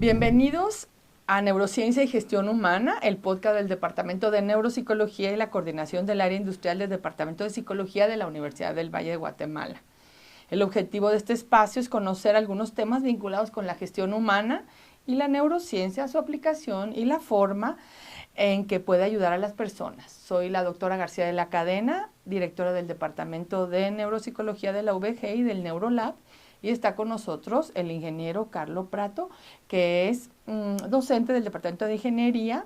Bienvenidos a Neurociencia y Gestión Humana, el podcast del Departamento de Neuropsicología y la coordinación del área industrial del Departamento de Psicología de la Universidad del Valle de Guatemala. El objetivo de este espacio es conocer algunos temas vinculados con la gestión humana y la neurociencia, su aplicación y la forma en que puede ayudar a las personas. Soy la doctora García de la Cadena, directora del Departamento de Neuropsicología de la UVG y del Neurolab, y está con nosotros el ingeniero Carlos Prato, que es docente del Departamento de Ingeniería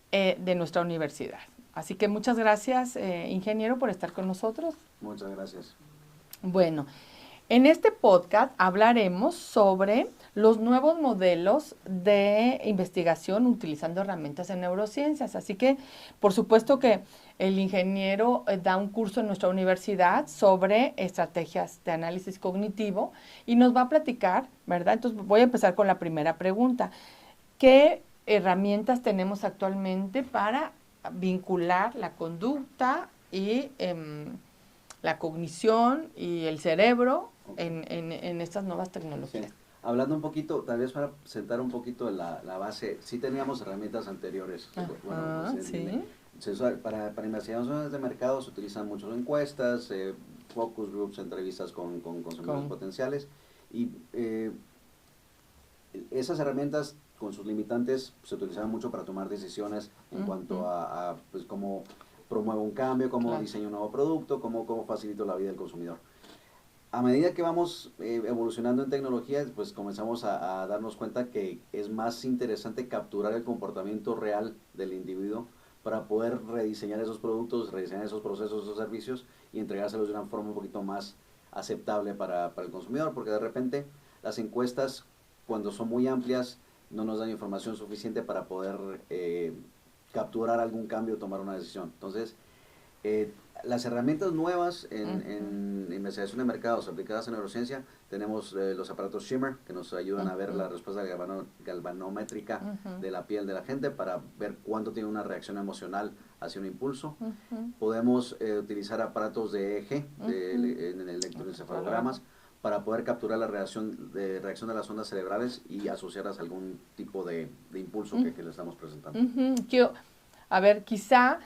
de nuestra universidad. Así que muchas gracias, ingeniero, por estar con nosotros. Muchas gracias. Bueno, en este podcast hablaremos sobre los nuevos modelos de investigación utilizando herramientas en neurociencias. Así que, por supuesto que el ingeniero da un curso en nuestra universidad sobre estrategias de análisis cognitivo y nos va a platicar, ¿verdad? Entonces voy a empezar con la primera pregunta. ¿Qué herramientas tenemos actualmente para vincular la conducta y la cognición y el cerebro en estas nuevas tecnologías? Sí. Hablando un poquito, tal vez para sentar un poquito la base, sí teníamos herramientas anteriores. Para investigaciones de mercado se utilizan muchas encuestas, focus groups, entrevistas con consumidores potenciales, y esas herramientas con sus limitantes se utilizaban mucho para tomar decisiones en cuanto a pues, cómo promuevo un cambio, cómo diseño un nuevo producto, cómo facilito la vida del consumidor. A medida que vamos evolucionando en tecnología, pues comenzamos a darnos cuenta que es más interesante capturar el comportamiento real del individuo para poder rediseñar esos productos, rediseñar esos procesos, esos servicios y entregárselos de una forma un poquito más aceptable para el consumidor, porque de repente las encuestas, cuando son muy amplias, no nos dan información suficiente para poder capturar algún cambio o tomar una decisión. Entonces, las herramientas nuevas en investigación de mercados aplicadas en neurociencia, tenemos los aparatos Shimmer, que nos ayudan a ver la respuesta galvanométrica de la piel de la gente para ver cuándo tiene una reacción emocional hacia un impulso. Podemos utilizar aparatos de EEG, en electroencefalogramas, para poder capturar la reacción de las ondas cerebrales y asociarlas a algún tipo de impulso que le estamos presentando. Quizá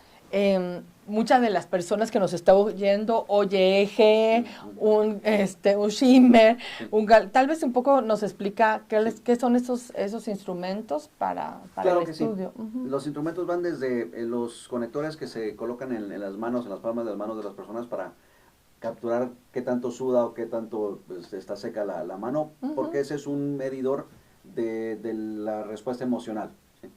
muchas de las personas que nos están oyendo oye EEG, un Shimmer, tal vez un poco nos explica qué son esos instrumentos para claro el estudio. Sí. Los instrumentos van desde los conectores que se colocan en las manos, en las palmas de las manos de las personas para capturar qué tanto suda o qué tanto pues, está seca la mano, porque ese es un medidor de la respuesta emocional. ¿Sí?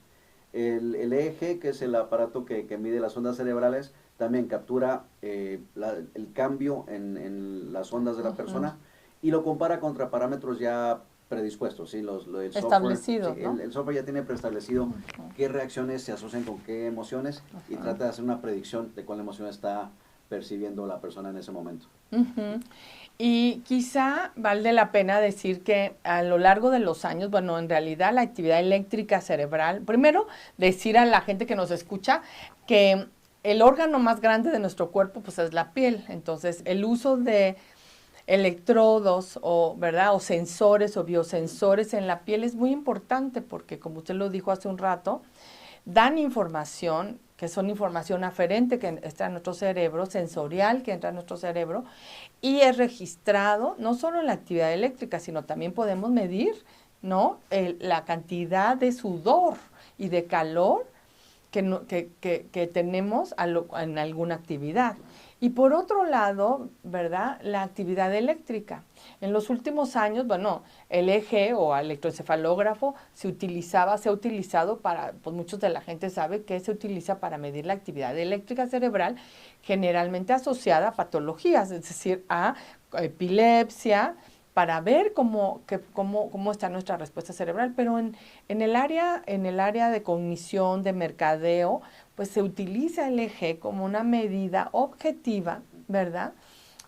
El EEG, que es el aparato que mide las ondas cerebrales, también captura el cambio en las ondas de la persona y lo compara contra parámetros ya predispuestos, ¿sí? El establecido, software, ¿no? El software ya tiene preestablecido qué reacciones se asocian con qué emociones y trata de hacer una predicción de cuál emoción está percibiendo la persona en ese momento. Y quizá vale la pena decir que a lo largo de los años, bueno, en realidad la actividad eléctrica cerebral, primero decir a la gente que nos escucha que el órgano más grande de nuestro cuerpo pues es la piel, entonces el uso de electrodos o sensores o biosensores en la piel es muy importante porque, como usted lo dijo hace un rato, dan información que son información aferente que entra en nuestro cerebro, sensorial que entra en nuestro cerebro, y es registrado no solo en la actividad eléctrica, sino también podemos medir, ¿no? La cantidad de sudor y de calor que tenemos en alguna actividad. Y por otro lado, ¿verdad?, la actividad eléctrica. En los últimos años, bueno, el EEG o electroencefalógrafo se ha utilizado para, pues muchos de la gente sabe que se utiliza para medir la actividad eléctrica cerebral, generalmente asociada a patologías, es decir, a epilepsia, para ver cómo está nuestra respuesta cerebral, pero en el área de cognición, de mercadeo, pues se utiliza el EEG como una medida objetiva, ¿verdad?,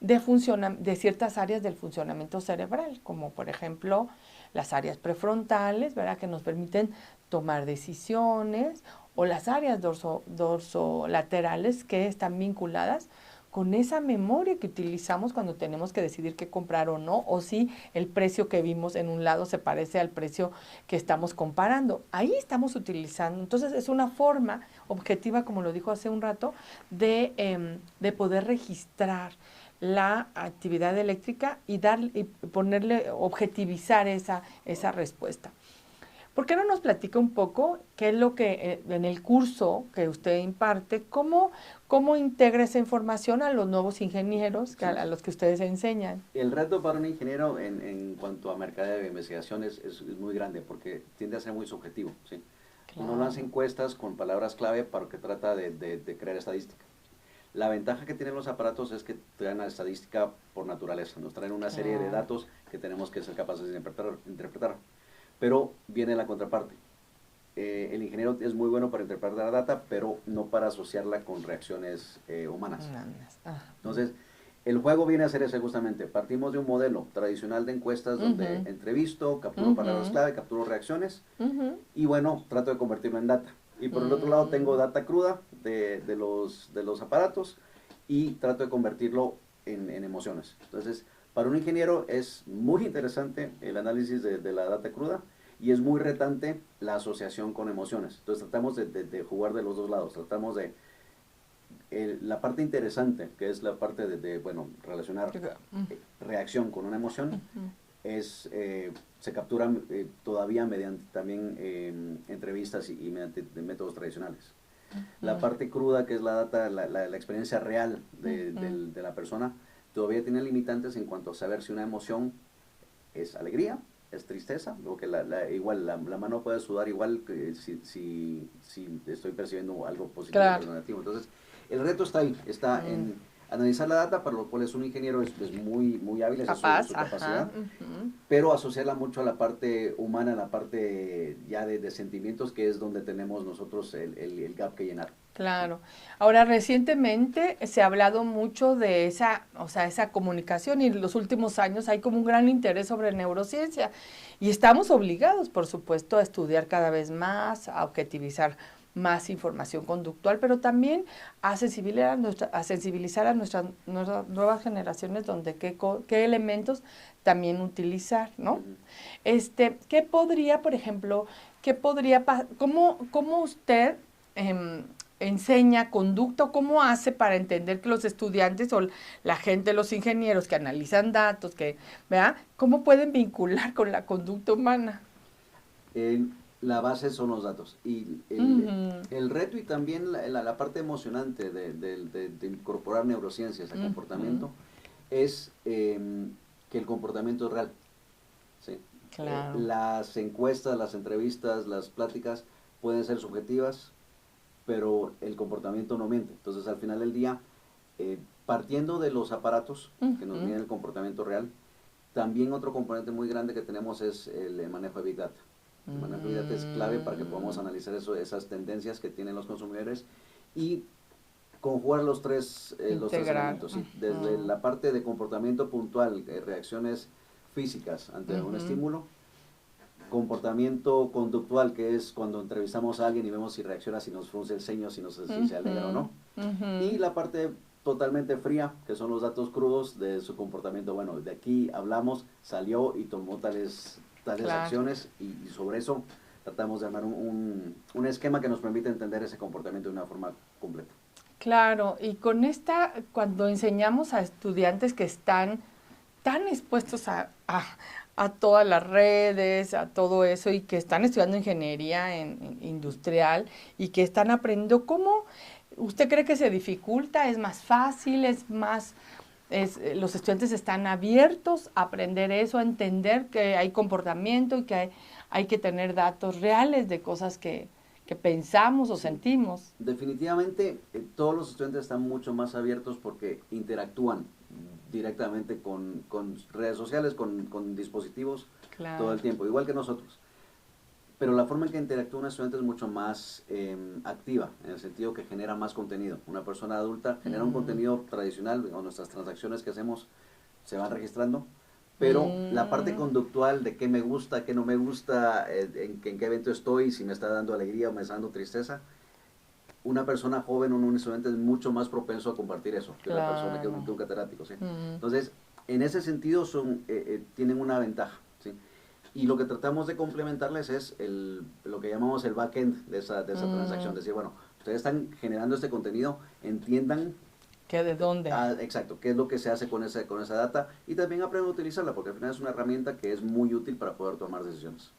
de ciertas áreas del funcionamiento cerebral, como por ejemplo las áreas prefrontales, ¿verdad?, que nos permiten tomar decisiones, o las áreas dorsolaterales que están vinculadas con esa memoria que utilizamos cuando tenemos que decidir qué comprar o no, o si el precio que vimos en un lado se parece al precio que estamos comparando. Ahí estamos utilizando. Entonces es una forma objetiva, como lo dijo hace un rato, de poder registrar la actividad eléctrica y ponerle, objetivizar esa respuesta. ¿Por qué no nos platica un poco qué es lo que en el curso que usted imparte, cómo integra esa información a los nuevos ingenieros a los que ustedes enseñan? El reto para un ingeniero en cuanto a mercadeo de investigación es muy grande porque tiende a ser muy subjetivo, ¿sí? Claro. Uno lanza encuestas con palabras clave para que trata de crear estadística. La ventaja que tienen los aparatos es que traen la estadística por naturaleza, nos traen una serie de datos que tenemos que ser capaces de interpretar. Pero viene la contraparte. El ingeniero es muy bueno para interpretar la data, pero no para asociarla con reacciones humanas. Entonces, el juego viene a ser ese justamente. Partimos de un modelo tradicional de encuestas donde entrevisto, capturo palabras clave, capturo reacciones y bueno, trato de convertirlo en data. Y por el otro lado tengo data cruda de los aparatos y trato de convertirlo en emociones. Entonces, para un ingeniero es muy interesante el análisis de la data cruda y es muy retante la asociación con emociones. Entonces tratamos de jugar de los dos lados, tratamos de la parte interesante, que es la parte bueno, relacionar reacción con una emoción, se captura todavía mediante también entrevistas y mediante métodos tradicionales. La parte cruda, que es la data, la experiencia real de la persona, todavía tiene limitantes en cuanto a saber si una emoción es alegría, es tristeza, porque igual la mano puede sudar igual que si estoy percibiendo algo positivo o algo negativo. Entonces, el reto está ahí, está en analizar la data, para lo cual es un ingeniero es muy hábil, esa es su capacidad, pero asociarla mucho a la parte humana, a la parte ya de sentimientos, que es donde tenemos nosotros el gap que llenar. Claro. Ahora, recientemente se ha hablado mucho de esa comunicación y en los últimos años hay como un gran interés sobre neurociencia y estamos obligados, por supuesto, a estudiar cada vez más, a objetivizar más información conductual, pero también a sensibilizar a nuestras nuevas generaciones donde qué elementos también utilizar, ¿no? ¿Qué podría, por ejemplo, cómo usted enseña conducta o cómo hace para entender que los estudiantes o la gente, los ingenieros que analizan datos, ¿verdad? ¿Cómo pueden vincular con la conducta humana? La base son los datos y el reto y también la parte emocionante de incorporar neurociencias al comportamiento es que el comportamiento es real. ¿Sí? Claro. Las encuestas, las entrevistas, las pláticas pueden ser subjetivas, pero el comportamiento no miente. Entonces, al final del día, partiendo de los aparatos que nos miden el comportamiento real, también otro componente muy grande que tenemos es el manejo de Big Data. El manejo de Big Data es clave para que podamos analizar esas tendencias que tienen los consumidores y conjugar los tres elementos. ¿Sí? Desde la parte de comportamiento puntual, reacciones físicas ante un estímulo, comportamiento conductual, que es cuando entrevistamos a alguien y vemos si reacciona, si nos frunce el ceño, si se alegra o no. Y la parte totalmente fría, que son los datos crudos de su comportamiento. Bueno, de aquí hablamos, salió y tomó tales acciones y sobre eso tratamos de armar un esquema que nos permite entender ese comportamiento de una forma completa. Claro, y con cuando enseñamos a estudiantes que están tan expuestos a todas las redes, a todo eso, y que están estudiando ingeniería industrial y que están aprendiendo, ¿cómo usted cree que se dificulta? ¿Es más fácil? ¿Los estudiantes están abiertos a aprender eso, a entender que hay comportamiento y que hay que tener datos reales de cosas que pensamos o sentimos? Definitivamente todos los estudiantes están mucho más abiertos porque interactúan directamente con redes sociales, con dispositivos todo el tiempo, igual que nosotros. Pero la forma en que interactúa un estudiante es mucho más activa, en el sentido que genera más contenido. Una persona adulta genera un contenido tradicional, o nuestras transacciones que hacemos se van registrando, pero la parte conductual de qué me gusta, qué no me gusta, en qué evento estoy, si me está dando alegría o me está dando tristeza, una persona joven o un estudiante es mucho más propenso a compartir eso que una persona que Claro. un catedrático, ¿sí? Entonces, en ese sentido tienen una ventaja, ¿sí? Y lo que tratamos de complementarles es lo que llamamos el backend de esa transacción. Decir, bueno, ustedes están generando este contenido, entiendan ¿Qué de dónde? exacto, qué es lo que se hace con esa data y también aprendan a utilizarla, porque al final es una herramienta que es muy útil para poder tomar decisiones.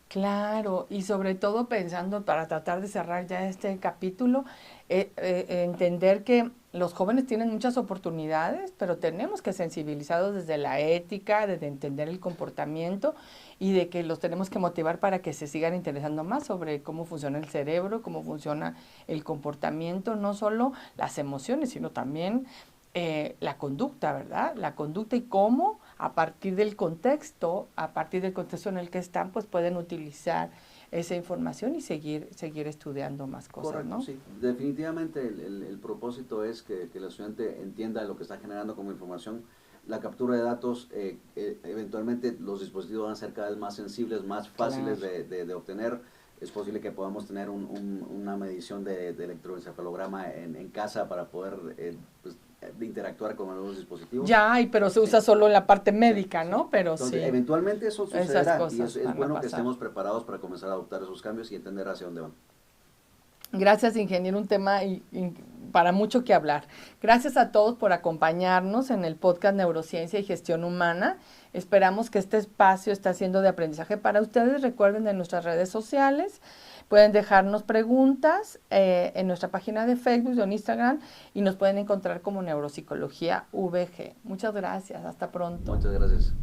Claro, y sobre todo pensando, para tratar de cerrar ya este capítulo, entender que los jóvenes tienen muchas oportunidades, pero tenemos que sensibilizarlos desde la ética, desde entender el comportamiento y de que los tenemos que motivar para que se sigan interesando más sobre cómo funciona el cerebro, cómo funciona el comportamiento, no solo las emociones, sino también la conducta, ¿verdad? La conducta y cómo a partir del contexto en el que están, pues pueden utilizar esa información y seguir estudiando más cosas, Correcto, ¿no? sí. Definitivamente el propósito es que el estudiante entienda lo que está generando como información. La captura de datos, eventualmente los dispositivos van a ser cada vez más sensibles, más fáciles Claro. de obtener. Es posible que podamos tener una medición de electroencefalograma en casa para poder pues, interactuar con algunos dispositivos. Ya, pero se usa solo en la parte médica, Sí. ¿no? Pero Entonces, sí, eventualmente eso esas sucederá y cosas es van a bueno que pasar. estemos preparados para comenzar a adoptar esos cambios y entender hacia dónde van. Gracias, ingeniero, un tema para mucho que hablar. Gracias a todos por acompañarnos en el podcast Neurociencia y Gestión Humana. Esperamos que este espacio esté siendo de aprendizaje para ustedes. Recuerden de nuestras redes sociales. Pueden dejarnos preguntas en nuestra página de Facebook o en Instagram y nos pueden encontrar como Neuropsicología VG. Muchas gracias. Hasta pronto. Muchas gracias.